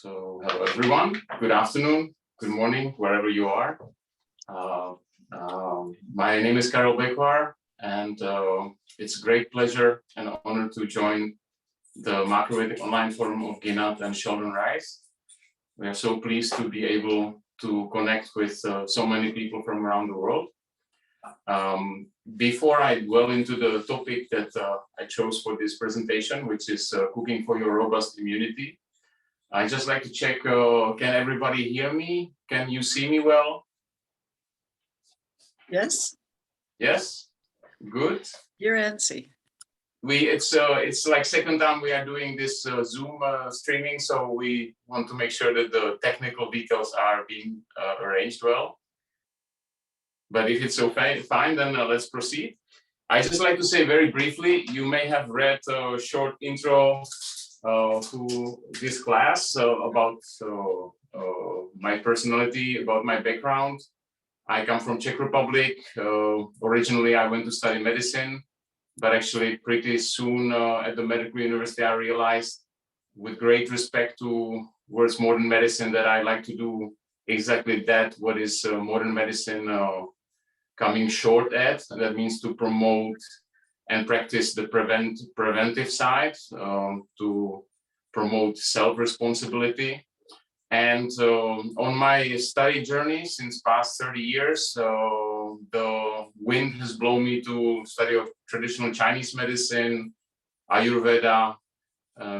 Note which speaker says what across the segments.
Speaker 1: So hello everyone, good afternoon, good morning, wherever you are. My name is Karel Becvar, and it's a great pleasure and honor to join the Macrobiotic online forum of Ginat and Sheldon Rice. We are so pleased to be able to connect with so many people from around the world. Before I dwell into the topic that I chose for this presentation, which is cooking for your robust immunity, I just like to check, can everybody hear me? Can you see me well?
Speaker 2: Yes.
Speaker 1: Yes? Good.
Speaker 2: You're Nancy.
Speaker 1: It's like second time we are doing this Zoom streaming, so we want to make sure that the technical details are being arranged well. But if it's okay, fine, then let's proceed. I just like to say very briefly, you may have read a short intro to this class about my personality, about my background. I come from Czech Republic. Originally, I went to study medicine, but actually pretty soon at the medical university, I realized with great respect towards modern medicine that I like to do exactly that, what is modern medicine coming short at, and that means to promote and practice the preventive side, to promote self-responsibility. And on my study journey since past 30 years, the wind has blown me to study of traditional Chinese medicine, Ayurveda,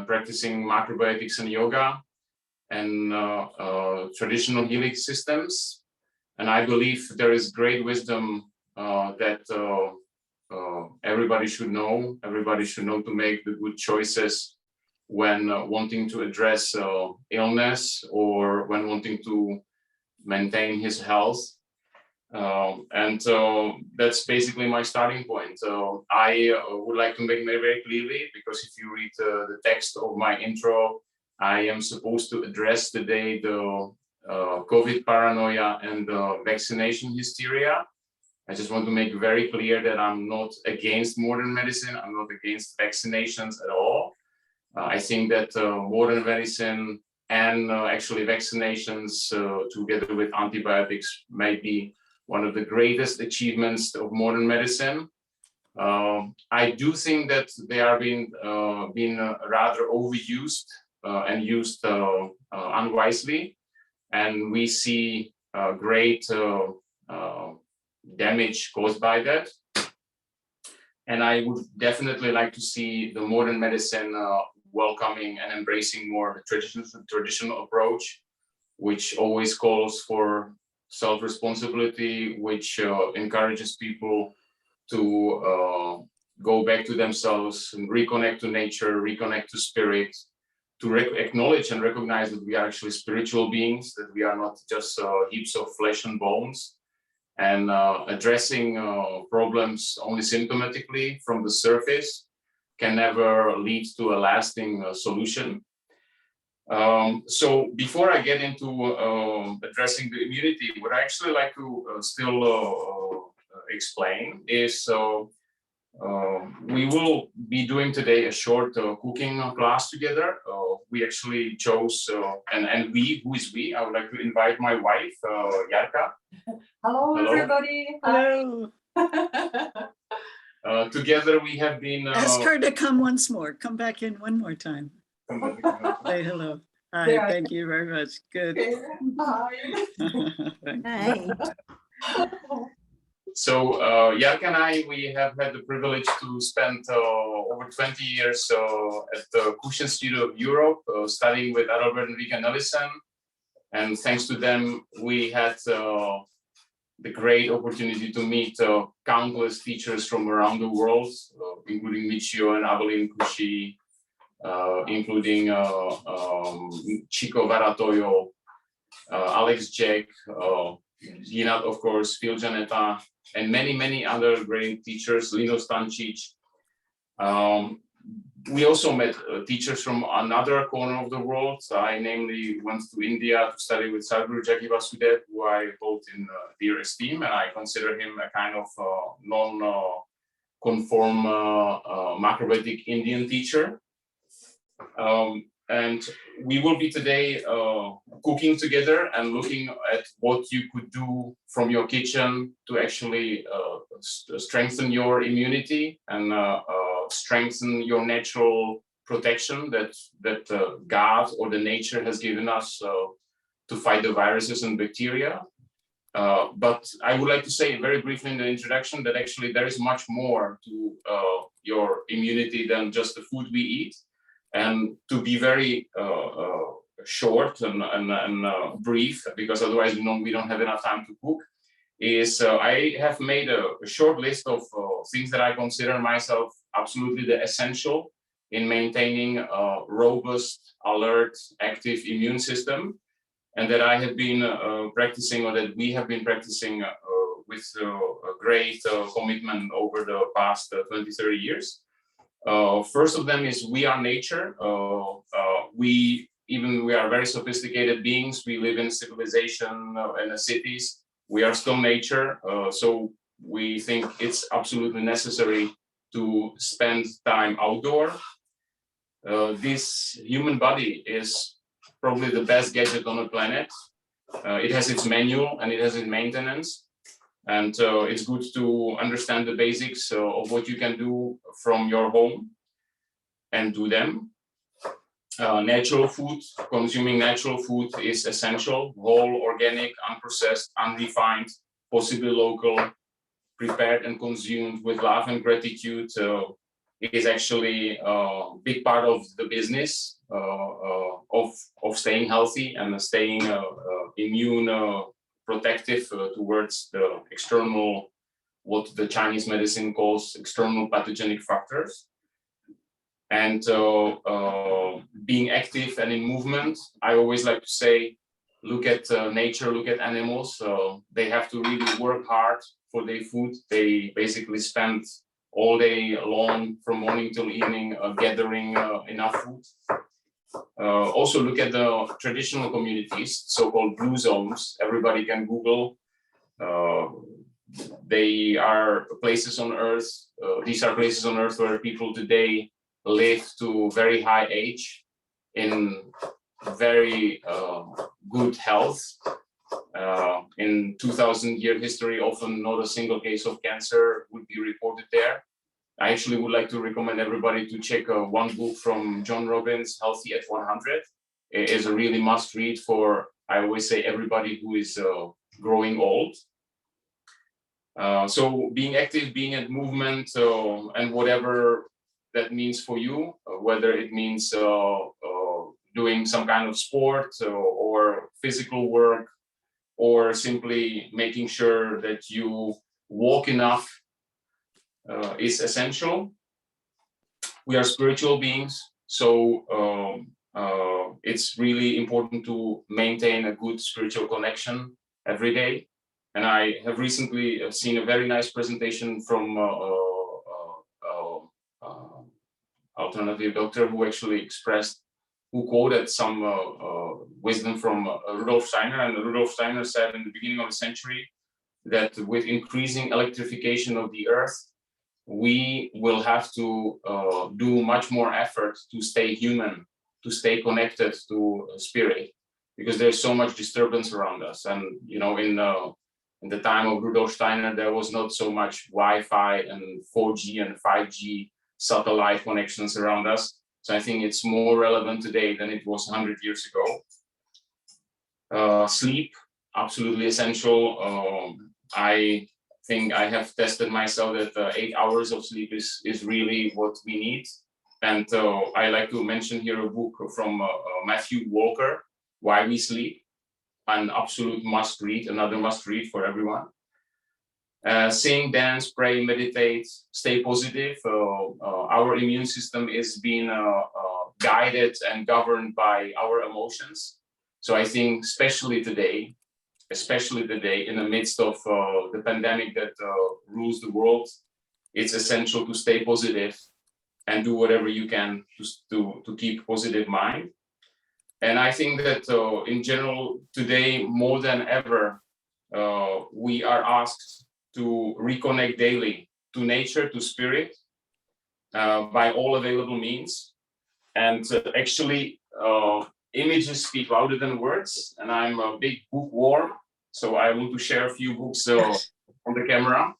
Speaker 1: practicing macrobiotics and yoga, and traditional healing systems. And I believe there is great wisdom that everybody should know. Everybody should know to make the good choices when wanting to address illness or when wanting to maintain his health. And that's basically my starting point. I would like to make it very clearly, because if you read the text of my intro, I am supposed to address today the COVID paranoia and the vaccination hysteria. I just want to make very clear that I'm not against modern medicine. I'm not against vaccinations at all. I think that modern medicine and actually vaccinations together with antibiotics may be one of the greatest achievements of modern medicine. I do think that they are being rather overused and used unwisely. And we see great damage caused by that. And I would definitely like to see the modern medicine welcoming and embracing more the traditional approach, which always calls for self-responsibility, which encourages people to go back to themselves and reconnect to nature, reconnect to spirit, to acknowledge and recognize that we are actually spiritual beings, that we are not just heaps of flesh and bones, and addressing problems only symptomatically from the surface can never lead to a lasting solution. So before I get into addressing the immunity, what I actually like to still explain is we will be doing today a short cooking class together. We actually chose, and we, who is we? I would like to invite my wife, Jarka.
Speaker 3: Hello, everybody.
Speaker 2: Hello.
Speaker 1: Together we have been...
Speaker 2: Ask her to come once more. Come back in one more time. Say hello. Hi,
Speaker 3: Yeah.
Speaker 2: thank you very much. Good.
Speaker 3: Hi.
Speaker 1: So Jarka and I, we have had the privilege to spend over 20 years at the Cushion Studio of Europe, studying with Adalbert and Rika Nellison. And thanks to them, we had the great opportunity to meet countless teachers from around the world, including Michio and Avelin Kushi, including Chico Varatoyo, Alex Jack, Ginat, of course, Phil Janetta, and many, many other great teachers, Lino Stancic. We also met teachers from another corner of the world. I namely went to India to study with Sadhguru Jaggi Vasudev, who I hold in dear esteem, and I consider him a kind of non-conform macrobiotic Indian teacher. and we will be today cooking together and looking at what you could do from your kitchen to actually strengthen your immunity and strengthen your natural protection that God or the nature has given us to fight the viruses and bacteria. But I would like to say very briefly in the introduction that actually there is much more to your immunity than just the food we eat. And to be very short and brief, because otherwise we don't have enough time to cook, is I have made a short list of things that I consider myself absolutely the essential in maintaining a robust, alert, active immune system, and that I have been practicing, or that we have been practicing with a great commitment over the past 20, 30 years. First of them is we are nature. We are very sophisticated beings. We live in civilization in the cities. We are still nature. So we think it's absolutely necessary to spend time outdoor. This human body is probably the best gadget on the planet. It has its manual and it has its maintenance. And it's good to understand the basics of what you can do from your home and do them. Natural food, consuming natural food is essential. Whole, organic, unprocessed, unrefined, possibly local, prepared and consumed with love and gratitude is actually a big part of the business of staying healthy and staying immune protective towards the external, what the Chinese medicine calls external pathogenic factors. And being active and in movement, I always like to say, look at nature, look at animals. They have to really work hard for their food. They basically spend all day long from morning till evening gathering enough food. Also look at the traditional communities, so-called blue zones. Everybody can Google. They are places on Earth. These are places on Earth where people today live to very high age in very good health. In 2,000-year history, often not a single case of cancer would be reported there. I actually would like to recommend everybody to check one book from John Robbins, Healthy at 100. It is a really must read for, I always say, everybody who is growing old. So being active, being in movement, and whatever that means for you, whether it means doing some kind of sport or physical work, or simply making sure that you walk enough, is essential. We are spiritual beings, so it's really important to maintain a good spiritual connection every day. And I have recently seen a very nice presentation from alternative doctor who actually who quoted some wisdom from Rudolf Steiner. And Rudolf Steiner said in the beginning of the century that with increasing electrification of the earth, we will have to do much more effort to stay human, to stay connected to spirit, because there's so much disturbance around us. And in the time of Rudolf Steiner, there was not so much Wi-Fi and 4G and 5G satellite connections around us. So I think it's more relevant today than it was 100 years ago. Sleep, absolutely essential. I think I have tested myself that 8 hours of sleep is really what we need. And I like to mention here a book from Matthew Walker, Why We Sleep, an absolute must read, another must read for everyone. Sing, dance, pray, meditate, stay positive. Our immune system is being guided and governed by our emotions. So I think especially today, in the midst of the pandemic that rules the world, it's essential to stay positive and do whatever you can to keep positive mind. And I think that in general today, more than ever, we are asked to reconnect daily to nature, to spirit, by all available means. And actually, images speak louder than words, and I'm a big bookworm, so I want to share a few books on the camera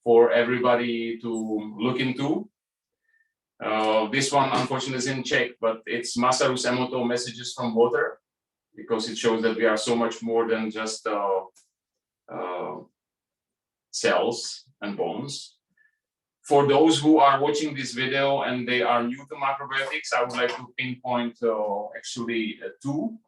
Speaker 1: for everybody to look into. This one, unfortunately, is in Czech, but it's Masaru Emoto, Messages from Water, because it shows that we are so much more than just cells and bones. For those who are watching this video and they are new to macrobiotics, I would like to pinpoint actually two.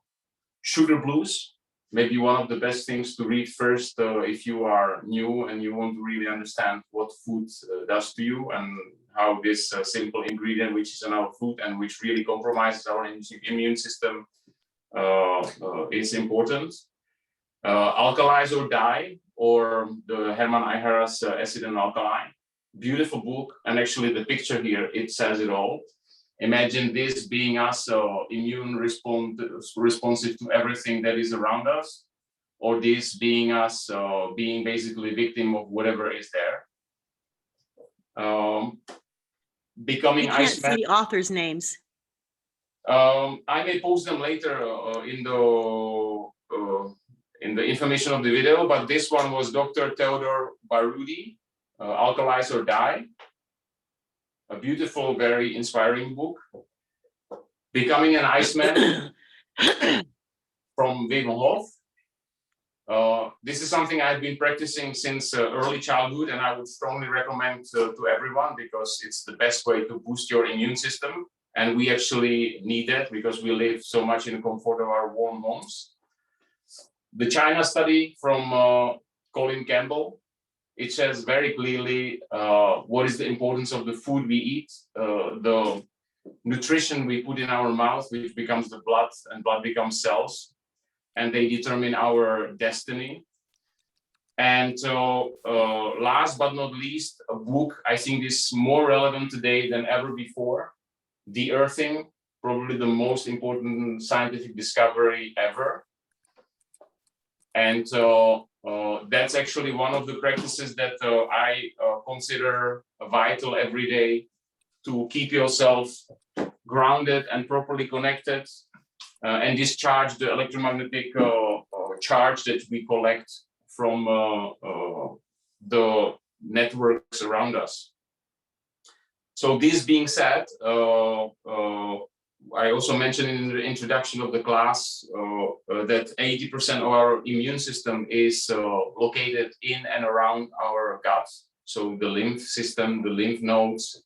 Speaker 1: Sugar Blues, maybe one of the best things to read first if you are new and you want to really understand what food does to you and how this simple ingredient, which is in our food and which really compromises our immune system, is important. Alkalize or Die, or the Hermann Eihara's Acid and Alkaline. Beautiful book, and actually the picture here, it says it all. Imagine this being us, immune responsive to everything that is around us, or this being us, being basically victim of whatever is there. Becoming
Speaker 4: I can't
Speaker 1: Iceman.
Speaker 4: see authors' names.
Speaker 1: I may post them later in the information of the video, but this one was Dr. Theodor Barudi, Alkalize or Die. A beautiful, very inspiring book. Becoming an Iceman from Wim Hof. This is something I've been practicing since early childhood, and I would strongly recommend to everyone because it's the best way to boost your immune system. And we actually need that because we live so much in the comfort of our warm homes. The China study from Colin Campbell, it says very clearly what is the importance of the food we eat, the nutrition we put in our mouth, which becomes the blood, and blood becomes cells, and they determine our destiny. And last but not least, a book I think is more relevant today than ever before, De-earthing, probably the most important scientific discovery ever. And that's actually one of the practices that I consider vital every day to keep yourself grounded and properly connected and discharge the electromagnetic charge that we collect from the networks around us. So this being said, I also mentioned in the introduction of the class that 80% of our immune system is located in and around our gut. So the lymph system, the lymph nodes,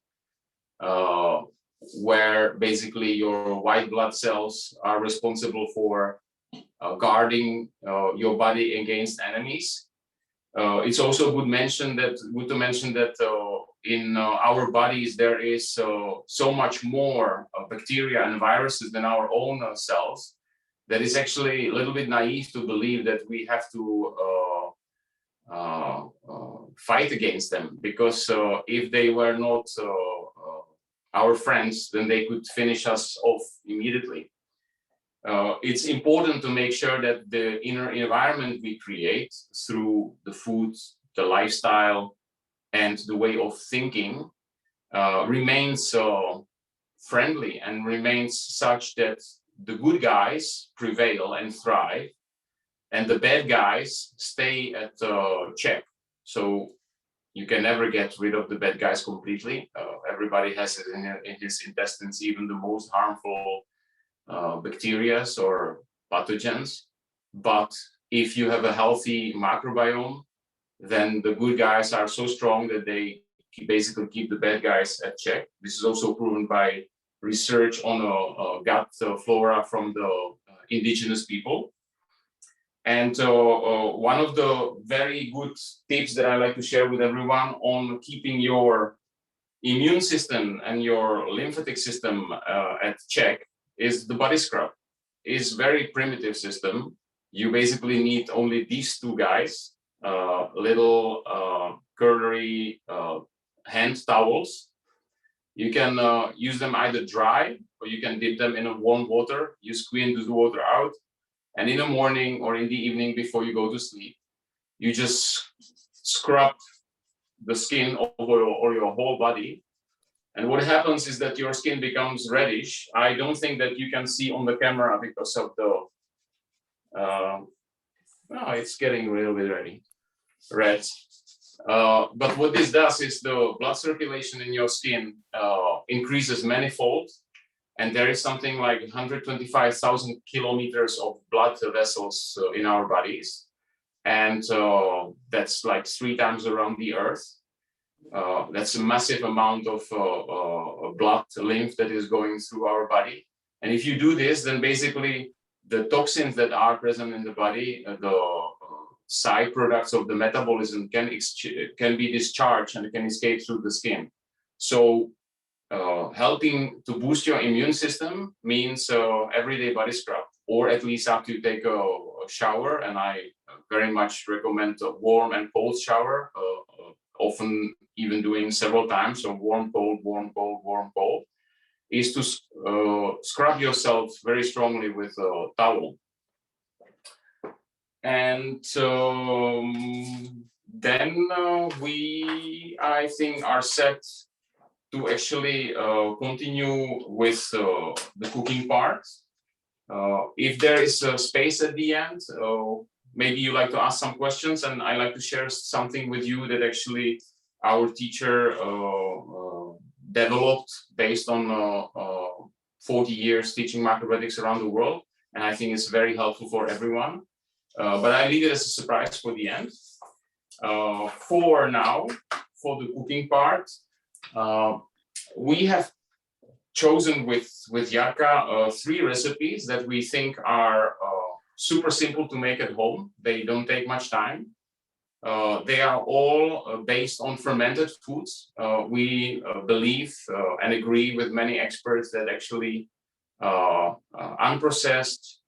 Speaker 1: where basically your white blood cells are responsible for guarding your body against enemies. It's also good to mention that in our bodies there is so much more bacteria and viruses than our own cells that it's actually a little bit naive to believe that we have to fight against them, because if they were not our friends, then they could finish us off immediately. It's important to make sure that the inner environment we create through the food, the lifestyle, and the way of thinking remains friendly and remains such that the good guys prevail and thrive, and the bad guys stay at check. So you can never get rid of the bad guys completely. Everybody has it in his intestines, even the most harmful bacteria or pathogens. But if you have a healthy microbiome, then the good guys are so strong that they basically keep the bad guys at check. This is also proven by research on gut flora from the indigenous people. And one of the very good tips that I like to share with everyone on keeping your immune system and your lymphatic system at check is the body scrub. It's a very primitive system. You basically need only these two guys, little curlery hand towels. You can use them either dry, or you can dip them in a warm water. You squeeze the water out, and in the morning or in the evening before you go to sleep, you just scrub the skin over your whole body, And what happens is that your skin becomes reddish. I don't think that you can see on the camera because of the, it's getting a little bit red. But what this does is the blood circulation in your skin increases manifold. And there is something like 125,000 kilometers of blood vessels in our bodies. And that's like 3 times around the earth. That's a massive amount of blood, lymph that is going through our body. And if you do this, then basically the toxins that are present in the body, the side products of the metabolism can be discharged and can escape through the skin. So helping to boost your immune system means everyday body scrub, or at least after you take a shower. And I very much recommend a warm and cold shower, often even doing several times, so warm, cold, warm, cold, warm, cold, is to scrub yourself very strongly with a towel. And then we, I think, are set to actually continue with the cooking part. If there is a space at the end, maybe you like to ask some questions, and I like to share something with you that actually our teacher developed based on 40 years teaching macrobiotics around the world, and I think it's very helpful for everyone. But I leave it as a surprise for the end. For now, for the cooking part, we have chosen with Jarka 3 recipes that we think are super simple to make at home. They don't take much time. They are all based on fermented foods. We believe and agree with many experts that actually unprocessed,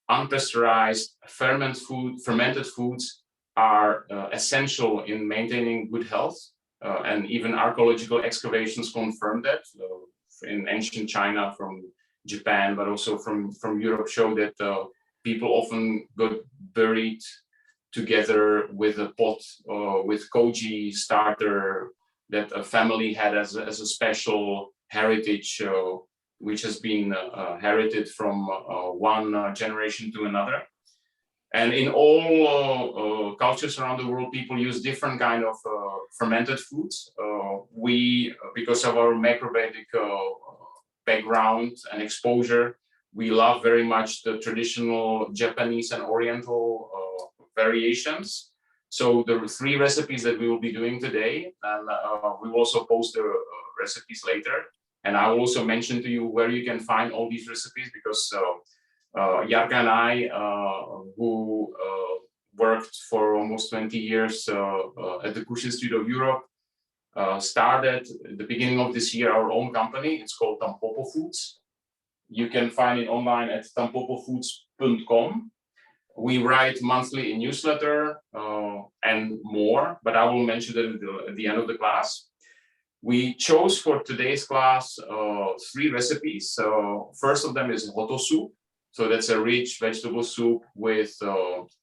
Speaker 1: unpasteurized, fermented foods are essential in maintaining good health. And even archaeological excavations confirm that. In ancient China, from Japan, but also from Europe, show that people often got buried together with a pot with koji starter that a family had as a special heritage, which has been herited from one generation to another. And in all cultures around the world, people use different kind of fermented foods. We, because of our macrobiotic background and exposure, we love very much the traditional Japanese and Oriental variations. So the 3 recipes that we will be doing today, and we will also post the recipes later. And I will also mention to you where you can find all these recipes, because Jarka and I, who worked for almost 20 years at the Cush Institute of Europe, started at the beginning of this year our own company. It's called Tampopo Foods. You can find it online at tampopofoods.com. We write monthly a newsletter and more, but I will mention that at the end of the class. We chose for today's class 3 recipes. First of them is Hoto Soup. So that's a rich vegetable soup with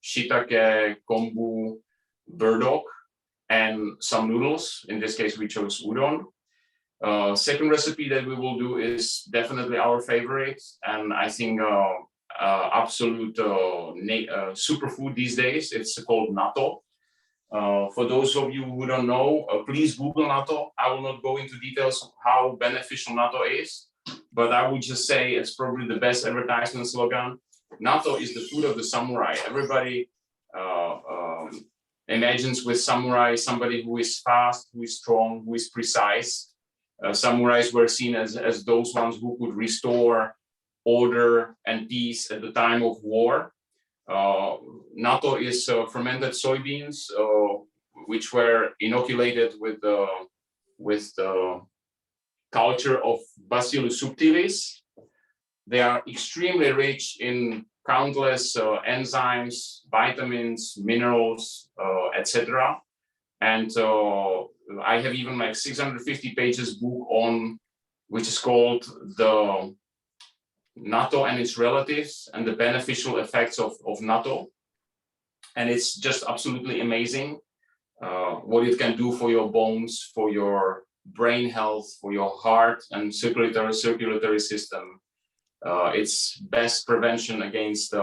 Speaker 1: shiitake, kombu, burdock, and some noodles. In this case, we chose udon. Second recipe that we will do is definitely our favorite, and I think absolute superfood these days. It's called natto. For those of you who don't know, please Google natto. I will not go into details of how beneficial natto is, but I would just say it's probably the best advertisement slogan. Natto is the food of the samurai. Everybody imagines with samurai somebody who is fast, who is strong, who is precise. Samurais were seen as those ones who could restore order and peace at the time of war. Natto is fermented soybeans, which were inoculated with the culture of Bacillus subtilis. They are extremely rich in countless enzymes, vitamins, minerals, etc. And I have even like 650 pages book on, which is called the natto and its relatives and the beneficial effects of natto. And it's just absolutely amazing what it can do for your bones, for your brain health, for your heart and circulatory system. It's best prevention against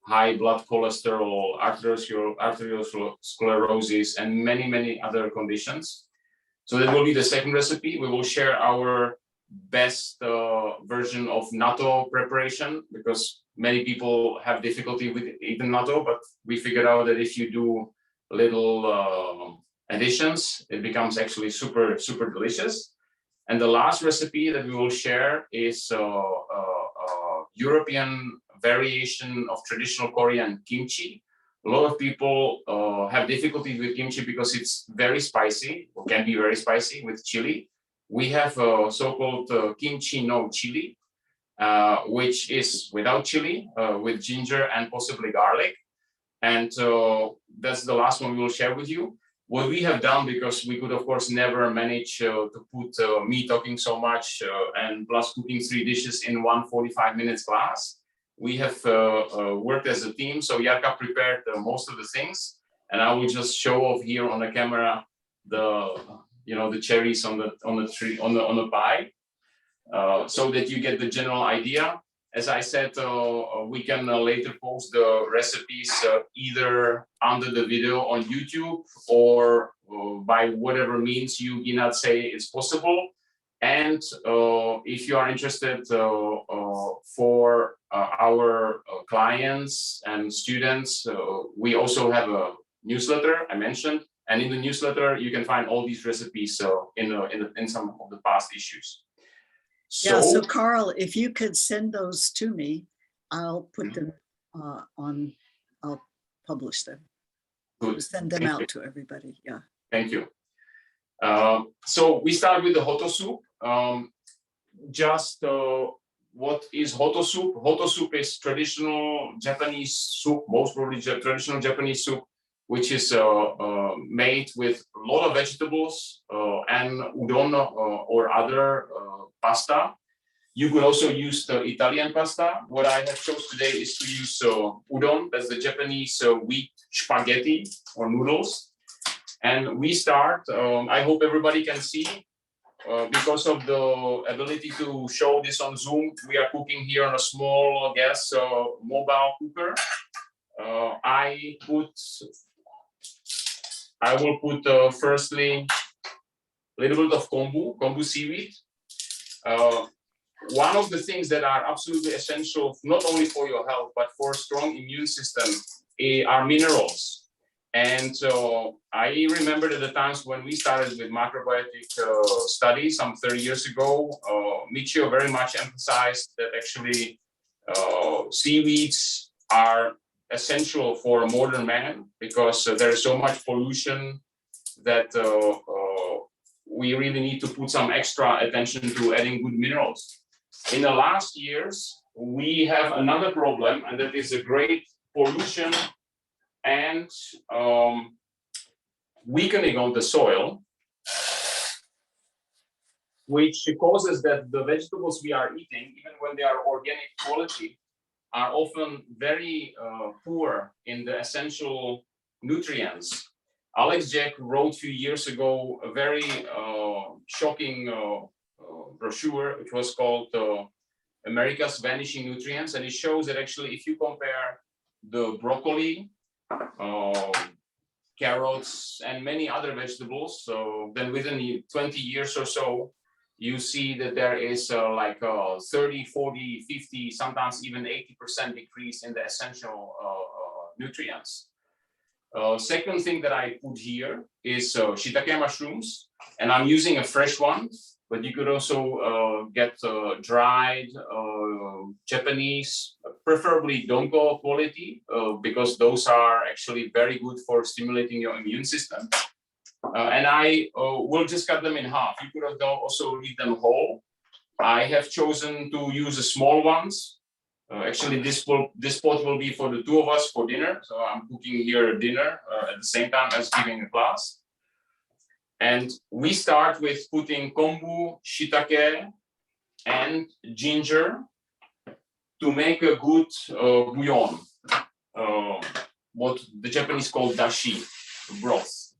Speaker 1: high blood cholesterol, arteriosclerosis, and many other conditions. So that will be the second recipe. We will share our best version of natto preparation, because many people have difficulty with eating natto, but we figured out that if you do little additions, it becomes actually super delicious. And the last recipe that we will share is European variation of traditional Korean kimchi. A lot of people have difficulty with kimchi because it's very spicy, or can be very spicy with chili. We have a so-called kimchi no chili, which is without chili, with ginger and possibly garlic. And that's the last one we will share with you. What we have done, because we could of course never manage to put me talking so much and plus cooking 3 dishes in one 45 minutes class, we have worked as a team. So Jarka prepared most of the things, and I will just show off here on the camera the cherries on the tree on the pie, so that you get the general idea. As I said, we can later post the recipes either under the video on YouTube or by whatever means you cannot say it's possible. And if you are interested for our clients and students, we also have a newsletter I mentioned. And in the newsletter, you can find all these recipes in some of the past issues.
Speaker 2: So Karel, if you could send those to me, I'll put them I'll publish them.
Speaker 1: Good.
Speaker 2: Send them out to everybody, yeah.
Speaker 1: Thank you. So we start with the Hoto Soup. What is Hoto Soup? Hoto Soup is traditional Japanese soup, most probably traditional Japanese soup, which is made with a lot of vegetables and udon or other pasta. You could also use the Italian pasta. What I have chosen today is to use udon, that's the Japanese wheat spaghetti or noodles. And we start, I hope everybody can see, because of the ability to show this on Zoom, we are cooking here on a small gas mobile cooker. I will put firstly a little bit of kombu seaweed. One of the things that are absolutely essential, not only for your health, but for a strong immune system, are minerals. And I remember at the times when we started with macrobiotic studies some 30 years ago, Michio very much emphasized that actually seaweeds are essential for a modern man, because there is so much pollution that we really need to put some extra attention to adding good minerals. In the last years, we have another problem, and that is a great pollution and weakening of the soil, which causes that the vegetables we are eating, even when they are organic quality, are often very poor in the essential nutrients. Alex Jack wrote a few years ago a very shocking brochure, which was called America's Vanishing Nutrients, and it shows that actually if you compare the broccoli, carrots, and many other vegetables, then within 20 years or so, you see that there is like a 30, 40, 50, sometimes even 80% decrease in the essential nutrients. Second thing that I put here is Shitake mushrooms, and I'm using a fresh one, but you could also get dried Japanese, preferably donko quality, because those are actually very good for stimulating your immune system. And I will just cut them in half. You could also leave them whole. I have chosen to use the small ones. Actually, this pot will be for the two of us for dinner. So I'm cooking here dinner at the same time as giving a class. And we start with putting kombu, shiitake, and ginger to make a good bouillon, what the Japanese call dashi, broth.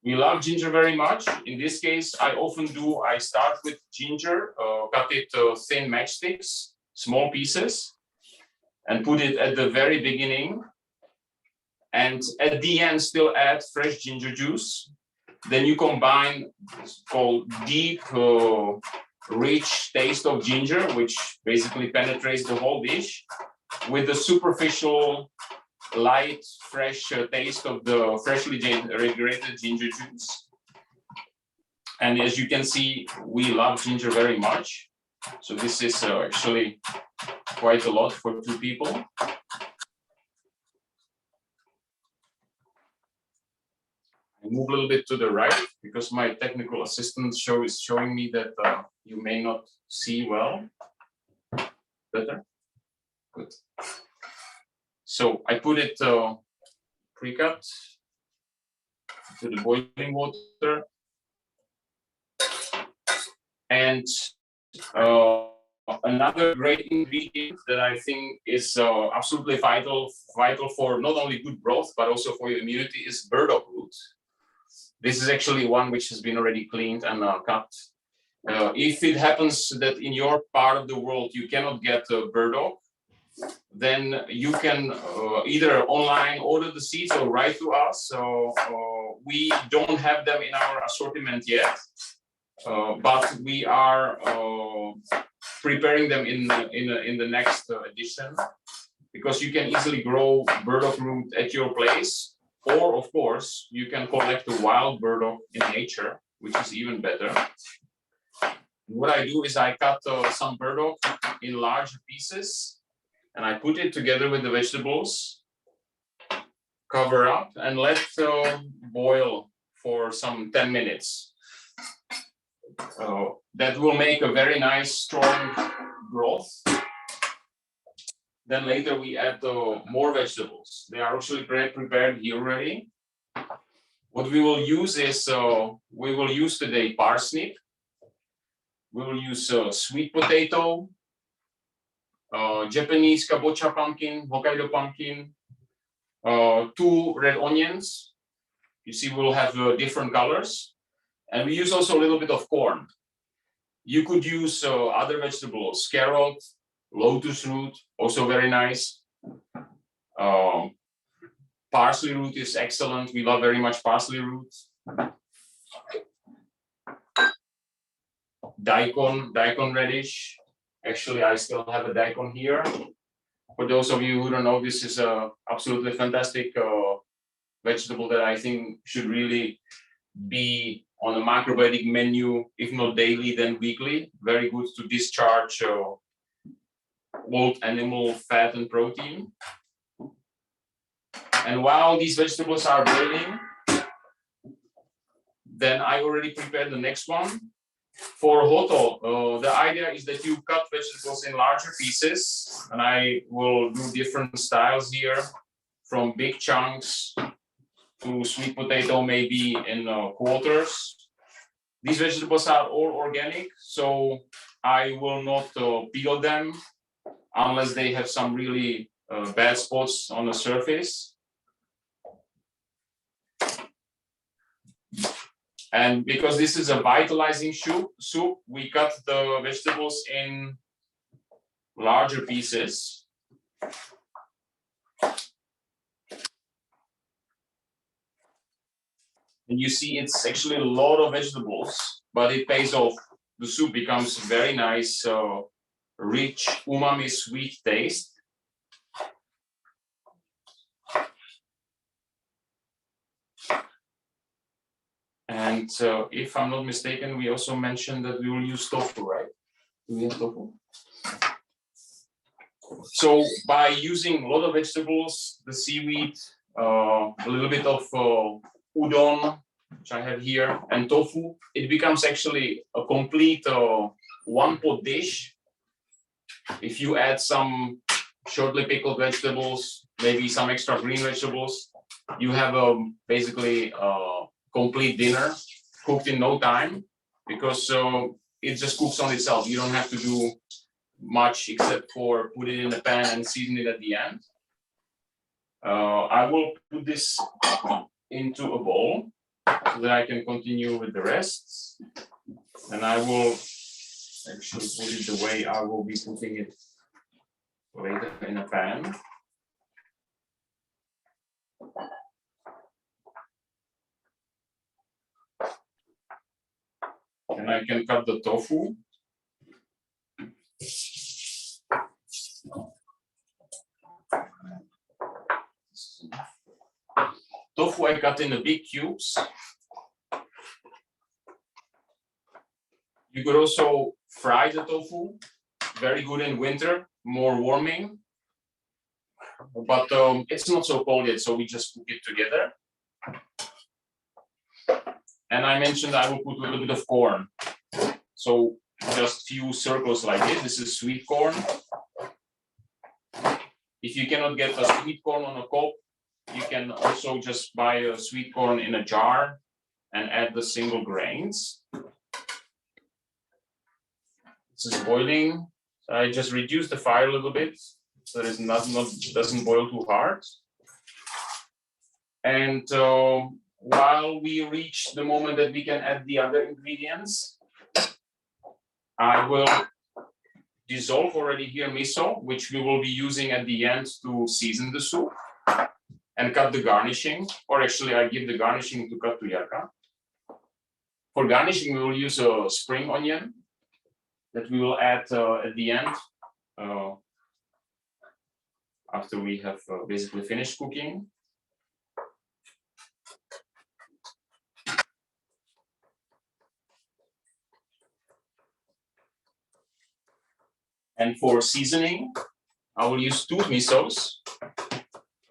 Speaker 1: We love ginger very much. In this case, I start with ginger, cut it thin matchsticks, small pieces, and put it at the very beginning. And at the end, still add fresh ginger juice. Then you combine called deep, rich taste of ginger, which basically penetrates the whole dish, with the superficial, light, fresh taste of the freshly rehydrated ginger juice. And as you can see, we love ginger very much. So this is actually quite a lot for 2 people. I move a little bit to the right because my technical assistant is showing me that you may not see well. Better? Good. So I put it pre-cut to the boiling water. And another great ingredient that I think is absolutely vital for not only good broth, but also for your immunity is burdock root. This is actually one which has been already cleaned and cut. If it happens that in your part of the world you cannot get burdock, then you can either online order the seeds or write to us. So we don't have them in our assortment yet, but we are preparing them in the next edition, because you can easily grow burdock root at your place, or of course you can collect the wild burdock in nature, which is even better. What I do is I cut some burdock in large pieces, and I put it together with the vegetables, cover up, and let boil for some 10 minutes. That will make a very nice, strong broth. Then later we add more vegetables. They are actually prepared here already. What we will use is, we will use today parsnip. We will use sweet potato, Japanese kabocha pumpkin, Hokkaido pumpkin, 2 red onions. You see, we'll have different colors. And we use also a little bit of corn. You could use other vegetables, carrot, lotus root, also very nice. Parsley root is excellent. We love very much parsley root. Daikon radish. Actually, I still have a daikon here. For those of you who don't know, this is a absolutely fantastic vegetable that I think should really be on a macrobiotic menu, if not daily, then weekly. Very good to discharge both animal fat and protein. And while these vegetables are boiling, then I already prepared the next one. For Hoto, the idea is that you cut vegetables in larger pieces, and I will do different styles here, from big chunks to sweet potato, maybe in quarters. These vegetables are all organic, so I will not peel them unless they have some really bad spots on the surface. And because this is a vitalizing soup, we cut the vegetables in larger pieces. And you see, it's actually a lot of vegetables, but it pays off. The soup becomes very nice, rich, umami, sweet taste. And if I'm not mistaken, we also mentioned that we will use tofu, right? Do we have tofu? So by using a lot of vegetables, the seaweed, a little bit of udon, which I have here, and tofu, it becomes actually a complete one-pot dish. If you add some shortly pickled vegetables, maybe some extra green vegetables, you have basically complete dinner cooked in no time, because it just cooks on itself. You don't have to do much except for put it in the pan and season it at the end. I will put this into a bowl. so that I can continue with the rest. And I will actually put it the way I will be putting it later in a pan. And I can cut the tofu. Tofu I cut in the big cubes. You could also fry the tofu, very good in winter, more warming. But it's not so cold yet, so we just cook it together. And I mentioned I will put a little bit of corn. So just few circles like this. This is sweet corn. If you cannot get a sweet corn on a cob, you can also just buy a sweet corn in a jar and add the single grains. This is boiling. I just reduce the fire a little bit so that it doesn't boil too hard. And while we reach the moment that we can add the other ingredients, I will dissolve already here miso, which we will be using at the end to season the soup, and cut the garnishing, or actually I give the garnishing to Katuyaka. For garnishing, we will use a spring onion that we will add at the end after we have basically finished cooking. And for seasoning, I will use 2 misos.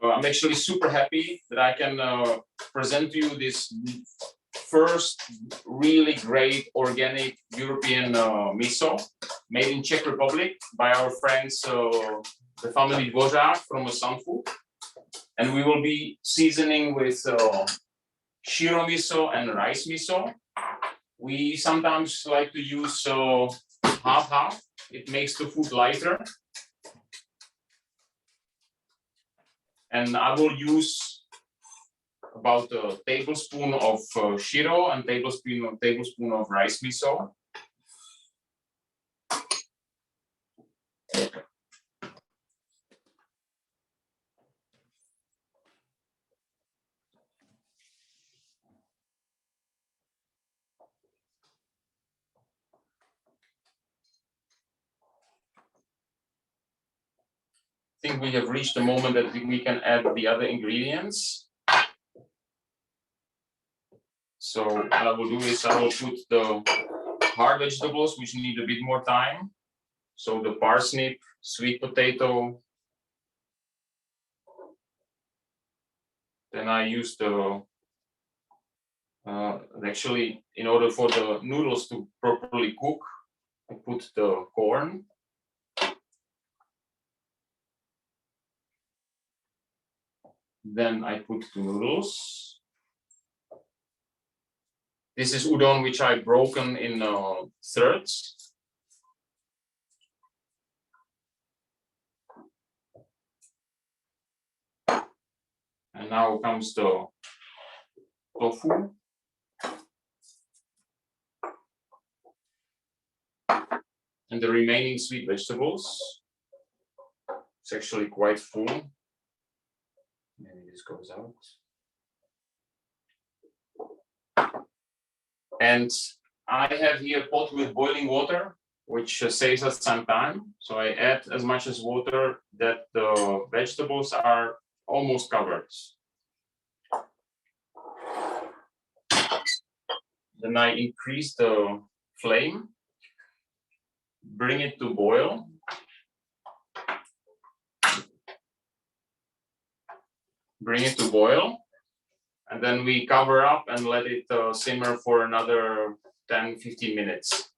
Speaker 1: I'm actually super happy that I can present to you this first really great organic European miso made in Czech Republic by our friends, the family Dvořák from Sanfu. And we will be seasoning with shiro miso and rice miso. We sometimes like to use half-half. It makes the food lighter. And I will use about a tablespoon of shiro and tablespoon of rice miso. I think we have reached the moment that we can add the other ingredients. So what I will do is I will put the hard vegetables, which need a bit more time. So the parsnip, sweet potato. Then I use the, actually, in order for the noodles to properly cook, I put the corn. Then I put the noodles. This is udon, which I broken in thirds. And now comes the tofu. And the remaining sweet vegetables. It's actually quite full. Maybe this goes out. And I have here a pot with boiling water, which saves us some time. So I add as much as water that the vegetables are almost covered. Then I increase the flame, bring it to boil. Bring it to boil, and then we cover up and let it simmer for another 10-15 minutes.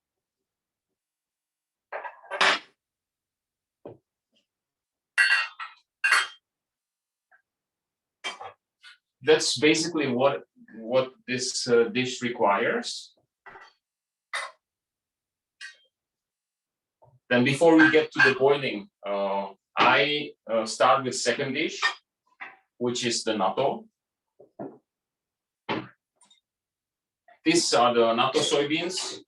Speaker 1: That's basically what this dish requires. Then before we get to the boiling, I start with second dish, which is the natto. these are the natto soy beans,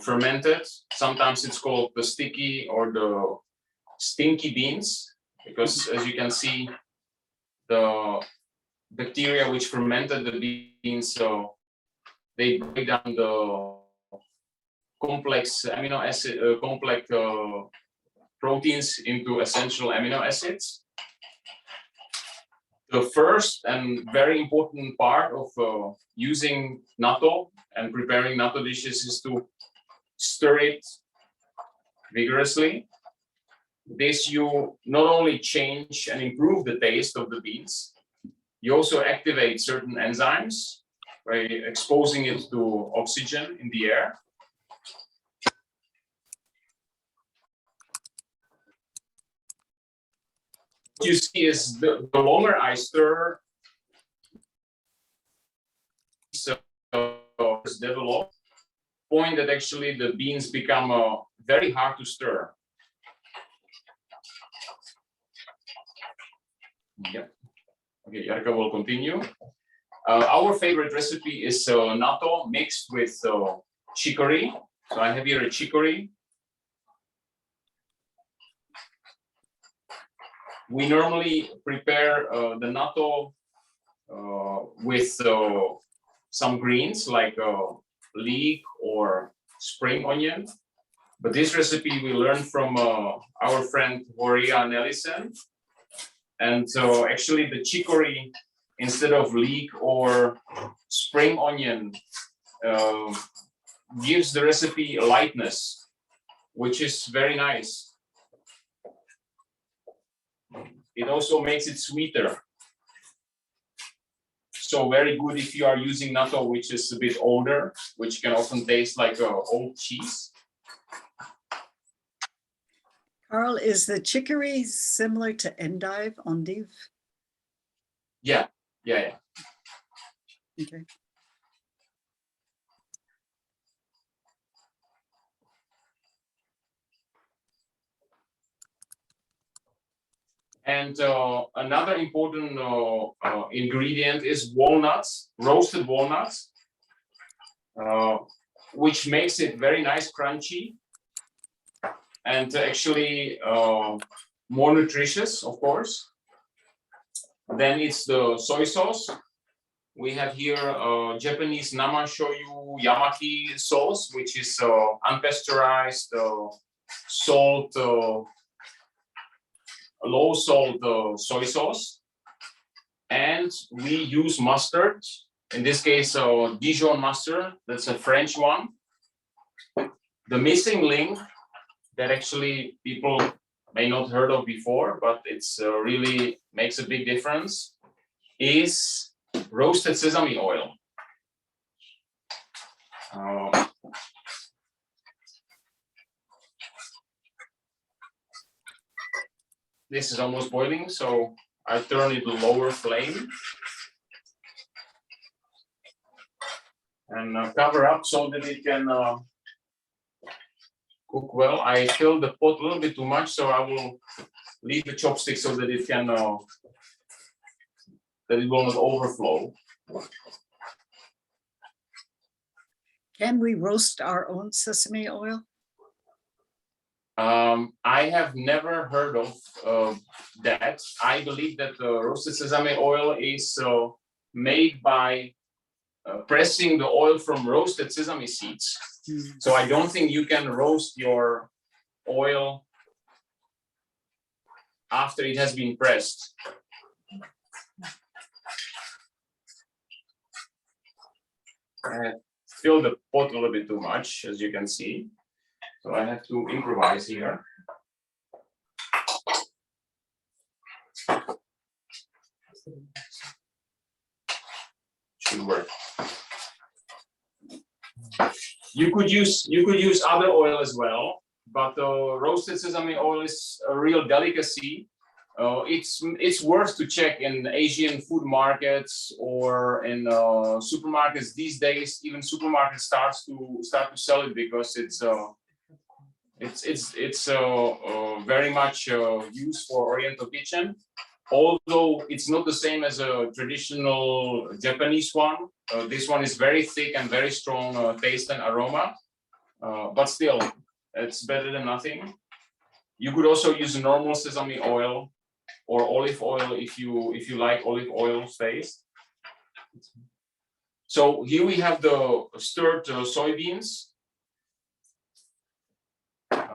Speaker 1: fermented. Sometimes it's called the sticky or the stinky beans, because as you can see, the bacteria which fermented the beans, so they break down the complex amino acid, complex proteins into essential amino acids. The first and very important part of using natto and preparing natto dishes is to stir it vigorously. This you not only change and improve the taste of the beans, you also activate certain enzymes by exposing it to oxygen in the air. What you see is the longer I stir, so develop point that actually the beans become very hard to stir. Yeah. Okay, Jarka will continue. Our favorite recipe is natto mixed with chicory. So I have here a chicory. We normally prepare the natto with some greens like leek or spring onion. But this recipe we learned from our friend Horia Nellison. And so actually the chicory, instead of leek or spring onion, gives the recipe a lightness, which is very nice. It also makes it sweeter. So very good if you are using natto, which is a bit older, which can often taste like old cheese.
Speaker 2: Karel, is the chicory similar to endive?
Speaker 1: Yeah.
Speaker 2: Okay.
Speaker 1: And another important ingredient is walnuts, roasted walnuts, which makes it very nice, crunchy, and actually more nutritious, of course. Then it's the soy sauce. We have here Japanese nama shoyu yamaki sauce, which is unpasteurized salt, low salt soy sauce. And we use mustard, in this case Dijon mustard, that's a French one. The missing link that actually people may not heard of before, but it's really makes a big difference, is roasted sesame oil. This is almost boiling, so I turn it to lower flame and cover up so that it can cook well. I filled the pot a little bit too much, so I will leave the chopstick so that it can that it will not overflow.
Speaker 2: Can we roast our own sesame oil?
Speaker 1: I have never heard of that. I believe that the roasted sesame oil is made by pressing the oil from roasted sesame seeds. So I don't think you can roast your oil after it has been pressed. I filled the pot a little bit too much, as you can see. So I have to improvise here. Should work. You could use other oil as well, but roasted sesame oil is a real delicacy. It's worth to check in Asian food markets or in supermarkets these days. Even supermarkets start to sell it because it's very much used for Oriental kitchen. although it's not the same as a traditional Japanese one, this one is very thick and very strong taste and aroma, but still, it's better than nothing. You could also use normal sesame oil or olive oil if you like olive oil taste. So here we have the stirred soybeans.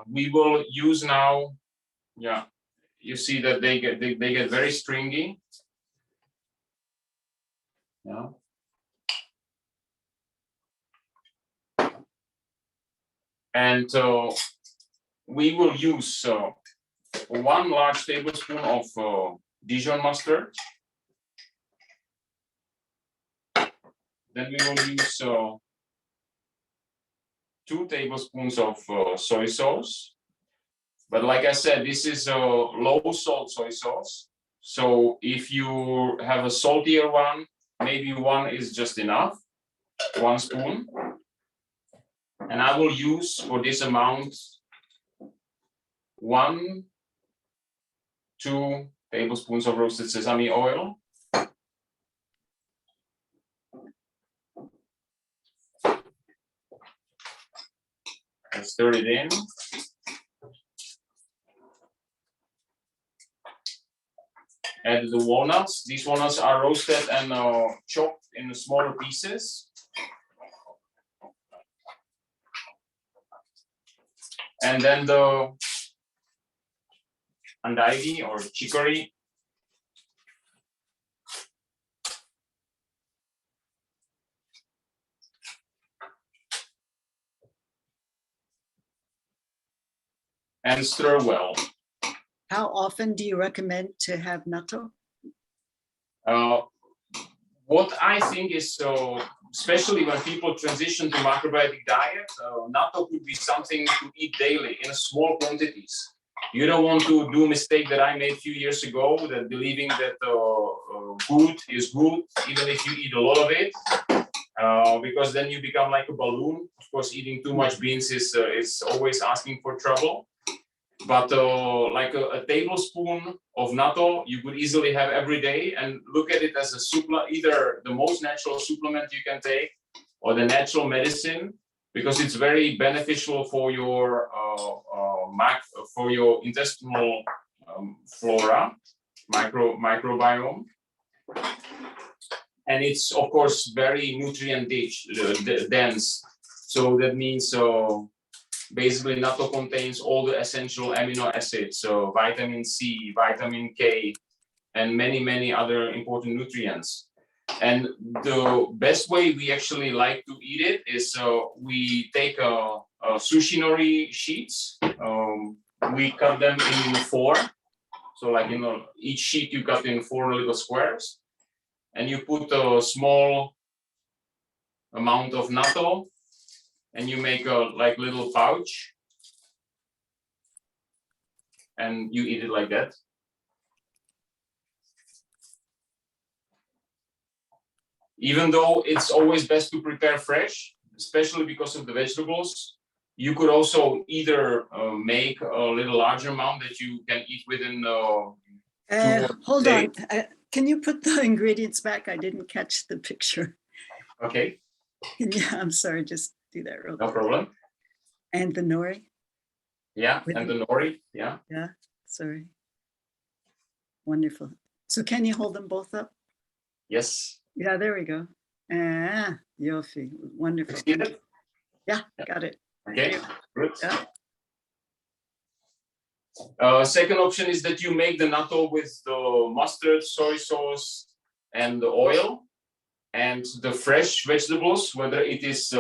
Speaker 1: We will use now, yeah, you see that they get very stringy. Yeah. And we will use 1 large tablespoon of Dijon mustard. Then we will use 2 tablespoons of soy sauce. But like I said, this is a low salt soy sauce. So if you have a saltier one, maybe 1 is just enough, 1 spoon. And I will use for this amount 1, 2 tablespoons of roasted sesame oil. I stir it in. Add the walnuts. These walnuts are roasted and chopped in smaller pieces. And then the andivy or chicory. And stir well.
Speaker 2: How often do you recommend to have natto?
Speaker 1: What I think is, especially when people transition to macrobiotic diet, natto could be something to eat daily in small quantities. You don't want to do a mistake that I made a few years ago, that believing that good is good, even if you eat a lot of it, because then you become like a balloon. Of course, eating too much beans is always asking for trouble. But like a tablespoon of natto, you could easily have every day, and look at it as a supplement, either the most natural supplement you can take or the natural medicine, because it's very beneficial for your intestinal flora, microbiome, and it's of course very nutrient dense. So that means basically, natto contains all the essential amino acids, so vitamin C, vitamin K, and many other important nutrients. And the best way we actually like to eat it is we take sushi nori sheets. We cut them in 4. So like each sheet you cut in 4 little squares, and you put a small amount of natto. And you make a like little pouch, and you eat it like that. Even though it's always best to prepare fresh, especially because of the vegetables, you could also either make a little larger amount that you can eat within.
Speaker 2: Hold on. Can you put the ingredients back? I didn't catch the picture.
Speaker 1: Okay.
Speaker 2: Yeah, I'm sorry. Just do that real quick.
Speaker 1: No problem.
Speaker 2: And the nori?
Speaker 1: Yeah, and the nori, yeah.
Speaker 2: Yeah, sorry. Wonderful. So can you hold them both up?
Speaker 1: Yes.
Speaker 2: Yeah, there we go. Ah, yofi. Wonderful.
Speaker 1: See it?
Speaker 2: Yeah, got it.
Speaker 1: Okay, good.
Speaker 2: Yeah.
Speaker 1: Second option is that you make the natto with the mustard, soy sauce, and the oil. And the fresh vegetables, whether it is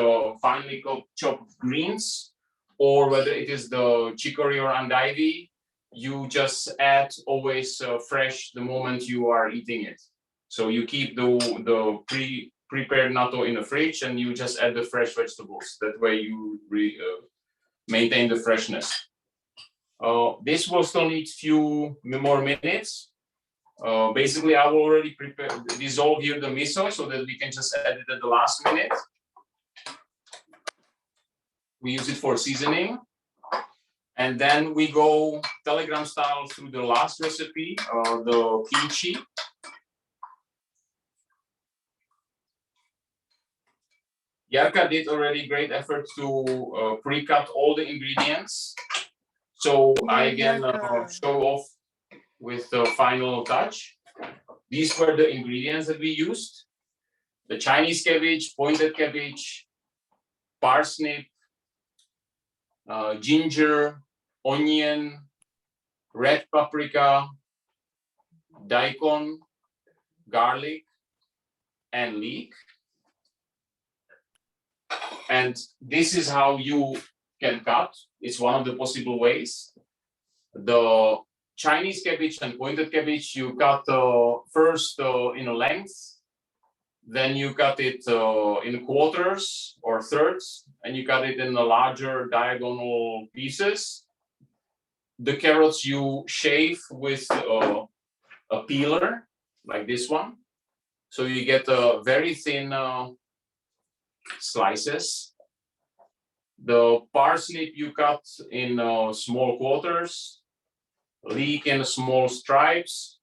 Speaker 1: finely chopped greens or whether it is the chicory or andivy, you just add always fresh the moment you are eating it. So you keep the prepared natto in the fridge and you just add the fresh vegetables. That way you maintain the freshness. This will still need few more minutes. Basically, I will already dissolve here the miso so that we can just add it at the last minute. We use it for seasoning. And then we go Telegram style through the last recipe, the kimchi. Jarka did already great effort to pre-cut all the ingredients. So I again show off with the final touch. These were the ingredients that we used. The Chinese cabbage, pointed cabbage, parsnip, ginger, onion, red paprika, daikon, garlic, and leek. And this is how you can cut. It's one of the possible ways. The Chinese cabbage and pointed cabbage, you cut first in a length, then you cut it in quarters or thirds, and you cut it in the larger diagonal pieces. The carrots you shave with a peeler, like this one. So you get very thin slices. The parsnip you cut in small quarters, leek in small stripes.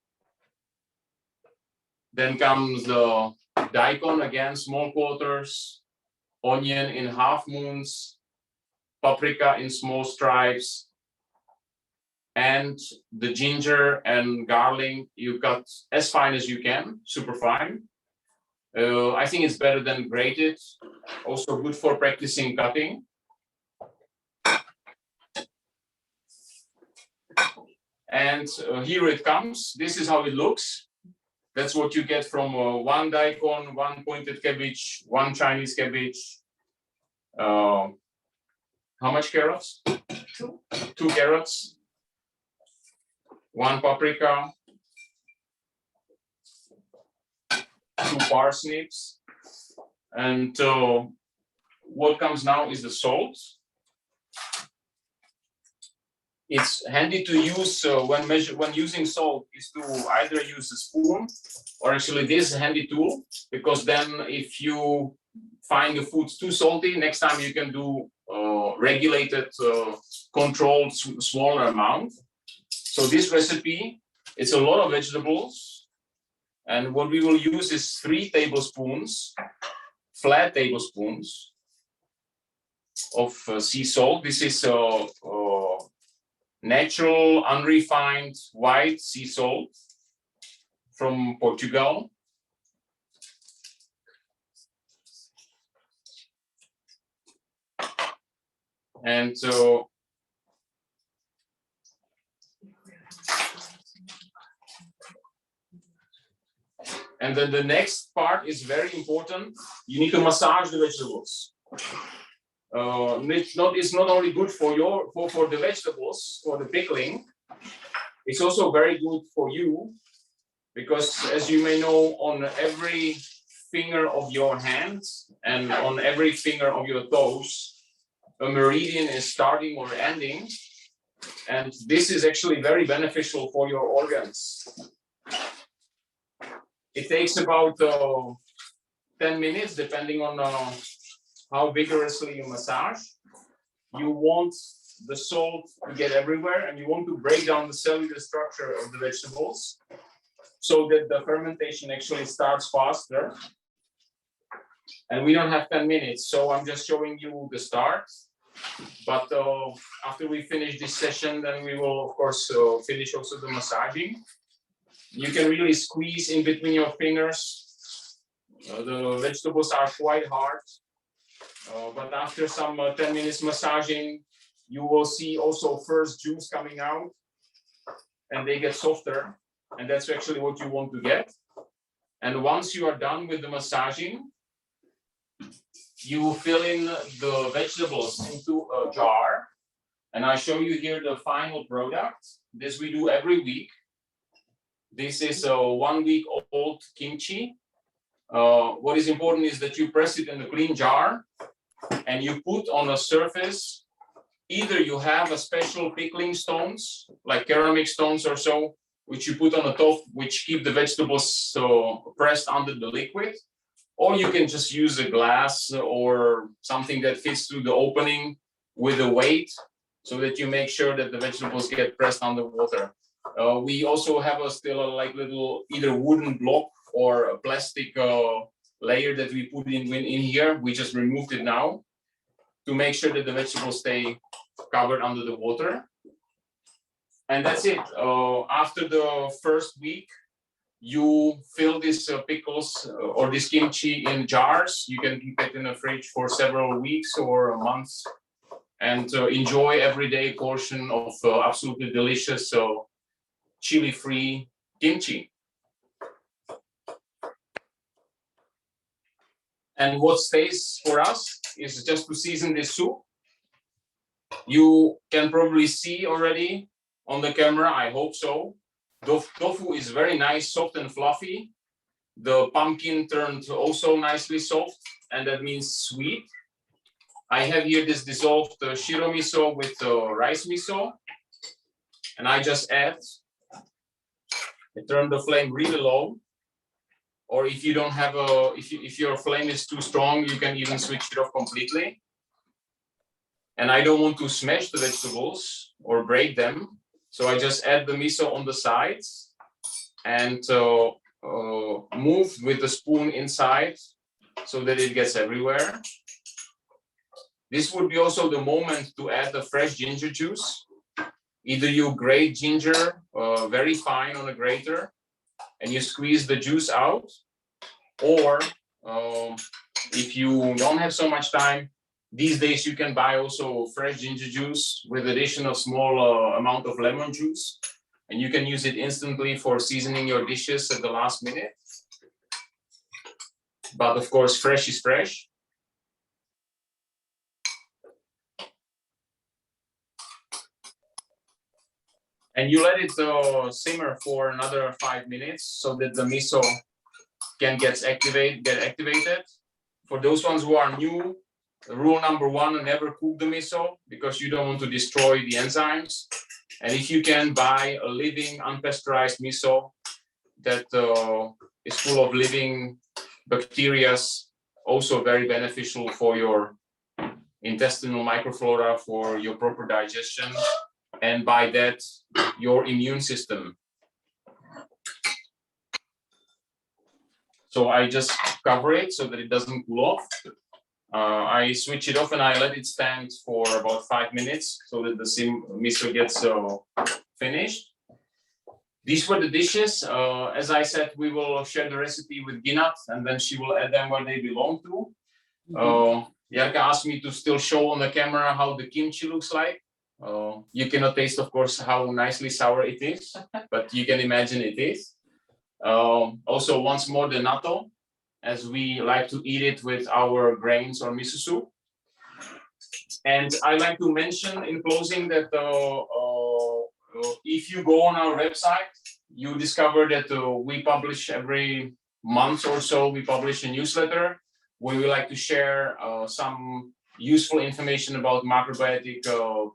Speaker 1: Then comes the daikon, again small quarters, onion in half moons, paprika in small stripes, and the ginger and garlic you cut as fine as you can, super fine. I think it's better than grated, also good for practicing cutting. And here it comes. This is how it looks. That's what you get from one daikon, one pointed cabbage, one Chinese cabbage. How much carrots? Two carrots. One paprika. Two parsnips. And what comes now is the salt. It's handy to use when using salt is to either use a spoon or actually this handy tool, because then if you find the food too salty, next time you can do regulated, controlled, smaller amount. So this recipe, it's a lot of vegetables, and what we will use is 3 tablespoons, flat tablespoons of sea salt. This is natural, unrefined, white sea salt from Portugal. And so, and then the next part is very important. You need to massage the vegetables. It's not only good for the vegetables, for the pickling, it's also very good for you, because as you may know, on every finger of your hand and on every finger of your toes, a meridian is starting or ending, and this is actually very beneficial for your organs. It takes about 10 minutes, depending on how vigorously you massage. You want the salt to get everywhere, and you want to break down the cellular structure of the vegetables so that the fermentation actually starts faster. And we don't have 10 minutes, so I'm just showing you the start. But after we finish this session, then we will, of course, finish also the massaging. You can really squeeze in between your fingers. The vegetables are quite hard. But after some 10 minutes massaging, you will see also first juice coming out, and they get softer, and that's actually what you want to get. And once you are done with the massaging, you fill in the vegetables into a jar, and I show you here the final product. This we do every week. This is a 1 week old kimchi. What is important is that you press it in a clean jar, and you put on a surface, either you have a special pickling stones, like ceramic stones or so, which you put on the top, which keep the vegetables pressed under the liquid, or you can just use a glass or something that fits through the opening with a weight, so that you make sure that the vegetables get pressed underwater. We also have still a like little either wooden block or a plastic layer that we put in here. We just removed it now to make sure that the vegetables stay covered under the water. And that's it. After the first week, you fill these pickles or this kimchi in jars. You can keep it in the fridge for several weeks or months and enjoy everyday portion of absolutely delicious chili-free kimchi. And what stays for us is just to season this soup. You can probably see already on the camera, I hope so. Tofu is very nice, soft and fluffy. The pumpkin turned also nicely soft, and that means sweet. I have here this dissolved shiro miso with rice miso, and I just add. I turn the flame really low, or if you don't have if your flame is too strong, you can even switch it off completely. And I don't want to smash the vegetables or break them. So I just add the miso on the sides and move with the spoon inside so that it gets everywhere. This would be also the moment to add the fresh ginger juice. Either you grate ginger very fine on a grater and you squeeze the juice out, or if you don't have so much time, these days you can buy also fresh ginger juice with addition of small amount of lemon juice, and you can use it instantly for seasoning your dishes at the last minute. But of course, fresh is fresh. And you let it simmer for another 5 minutes so that the miso can get activated. For those ones who are new, rule number 1, never cook the miso because you don't want to destroy the enzymes. And if you can buy a living unpasteurized miso that is full of living bacteria, also very beneficial for your intestinal microflora, for your proper digestion, and by that, your immune system. So I just cover it so that it doesn't cool off. I switch it off and I let it stand for about 5 minutes so that the miso gets finished. These were the dishes. As I said, we will share the recipe with Ginat and then she will add them where they belong to. Jarka asked me to still show on the camera how the kimchi looks like. You cannot taste, of course, how nicely sour it is, but you can imagine it is. Also, once more, the natto, as we like to eat it with our grains or miso soup. And I like to mention in closing that if you go on our website, you discover that we publish every month or so, we publish a newsletter where we like to share some useful information about macrobiotic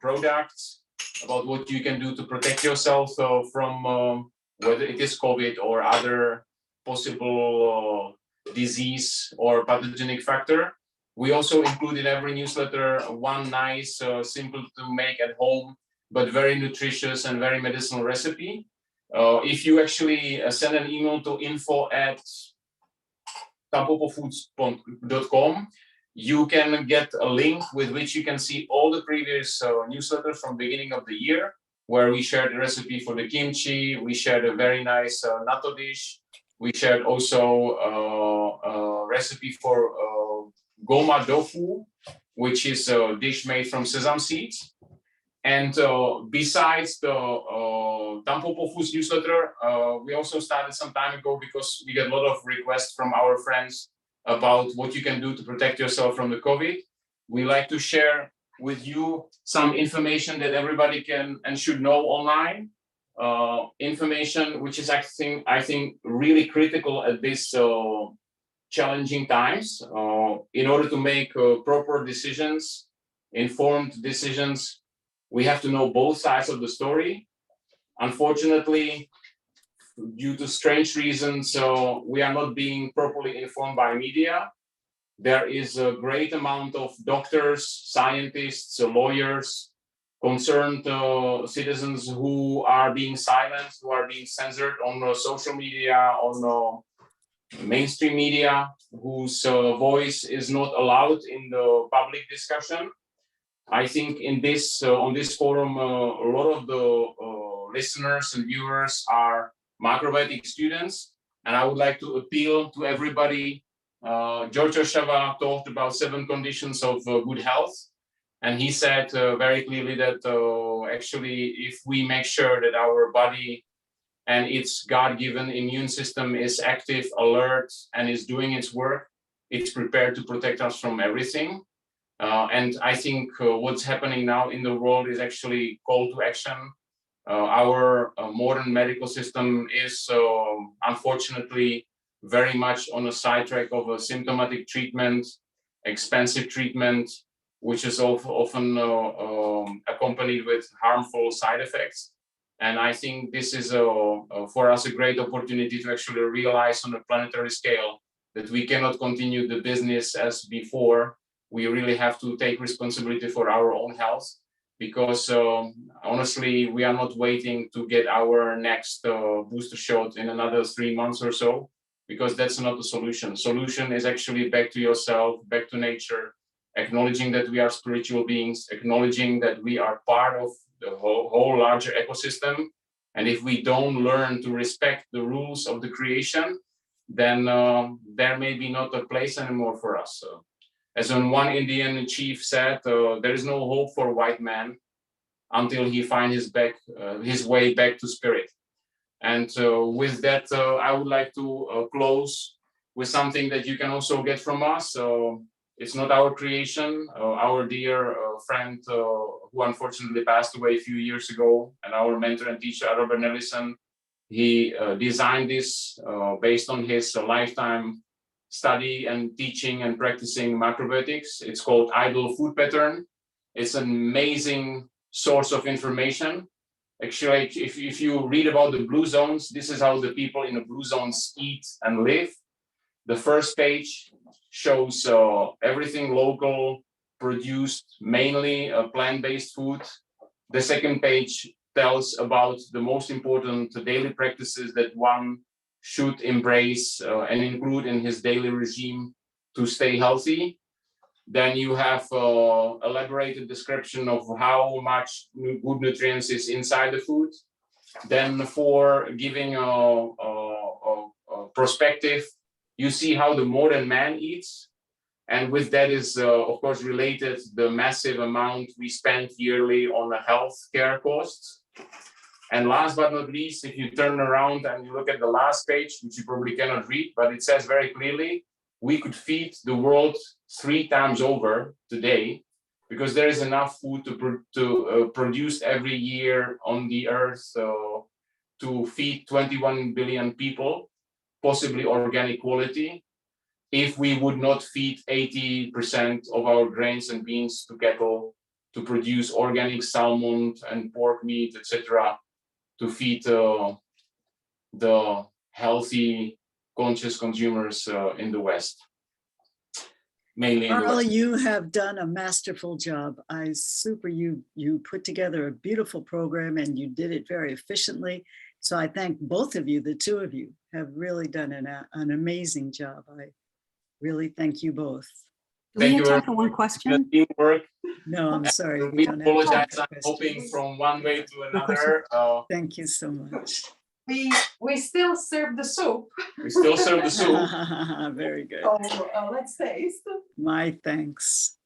Speaker 1: products, about what you can do to protect yourself from whether it is COVID or other possible disease or pathogenic factor. We also include in every newsletter one nice, simple to make at home, but very nutritious and very medicinal recipe. If you actually send an email to info@tampopofoods.com, you can get a link with which you can see all the previous newsletters from beginning of the year, where we shared the recipe for the kimchi, we shared a very nice natto dish, we shared also a recipe for goma tofu, which is a dish made from sesame seeds. And besides the Tampopo Foods newsletter, we also started some time ago because we get a lot of requests from our friends about what you can do to protect yourself from the COVID. We like to share with you some information that everybody can and should know online. Information which is actually, I think, really critical at this challenging times. In order to make proper decisions, informed decisions, we have to know both sides of the story. Unfortunately, due to strange reasons, we are not being properly informed by media. There is a great amount of doctors, scientists, lawyers, concerned citizens who are being silenced, who are being censored on social media, on mainstream media, whose voice is not allowed in the public discussion. I think in this on this forum, a lot of the listeners and viewers are Macrobiotic students, and I would like to appeal to everybody. George Oshava talked about 7 conditions of good health, and he said very clearly that actually, if we make sure that our body and its God-given immune system is active, alert, and is doing its work, it's prepared to protect us from everything. And I think what's happening now in the world is actually call to action. Our modern medical system is unfortunately very much on a sidetrack of a symptomatic treatment, expensive treatment, which is often accompanied with harmful side effects. And I think this is for us a great opportunity to actually realize on a planetary scale that we cannot continue the business as before. We really have to take responsibility for our own health, because honestly, we are not waiting to get our next booster shot in another 3 months or so, because that's not the solution. Solution is actually back to yourself, back to nature, acknowledging that we are spiritual beings, acknowledging that we are part of the whole larger ecosystem. And if we don't learn to respect the rules of the creation, then there may be not a place anymore for us. As one Indian chief said, there is no hope for white man until he finds his way back to spirit. And with that, I would like to close with something that you can also get from us. It's not our creation. Our dear friend, who unfortunately passed away a few years ago, and our mentor and teacher, Robert Nellison, he designed this based on his lifetime study and teaching and practicing macrobiotics. It's called Ideal Food Pattern. It's an amazing source of information. Actually, if you read about the blue zones, this is how the people in the blue zones eat and live. The first page shows everything local, produced, mainly plant-based food. The second page tells about the most important daily practices that one should embrace and include in his daily regime to stay healthy. Then you have elaborated description of how much good nutrients is inside the food. Then for giving a perspective, you see how the modern man eats. And with that is, of course, related the massive amount we spend yearly on the health care costs. And last but not least, if you turn around and you look at the last page, which you probably cannot read, but it says very clearly, we could feed the world 3 times over today, because there is enough food to produce every year on the earth to feed 21 billion people, possibly organic quality, if we would not feed 80% of our grains and beans to cattle, to produce organic salmon and pork meat, etc., to feed the healthy, conscious consumers in the West. Mainly in the
Speaker 2: Karel,
Speaker 1: West.
Speaker 2: you have done a masterful job. You put together a beautiful program and you did it very efficiently. So I thank both of you, the 2 of you have really done an amazing job. I really thank you both.
Speaker 3: Do we have time for one question?
Speaker 1: Teamwork.
Speaker 2: No, I'm sorry.
Speaker 1: We
Speaker 2: don't have time
Speaker 1: apologize.
Speaker 2: for
Speaker 1: I'm hoping
Speaker 2: questions.
Speaker 1: from one way to another.
Speaker 2: Thank you so much.
Speaker 3: We still serve the soup.
Speaker 1: We still serve the soup.
Speaker 2: Very good.
Speaker 3: So let's taste.
Speaker 2: My thanks.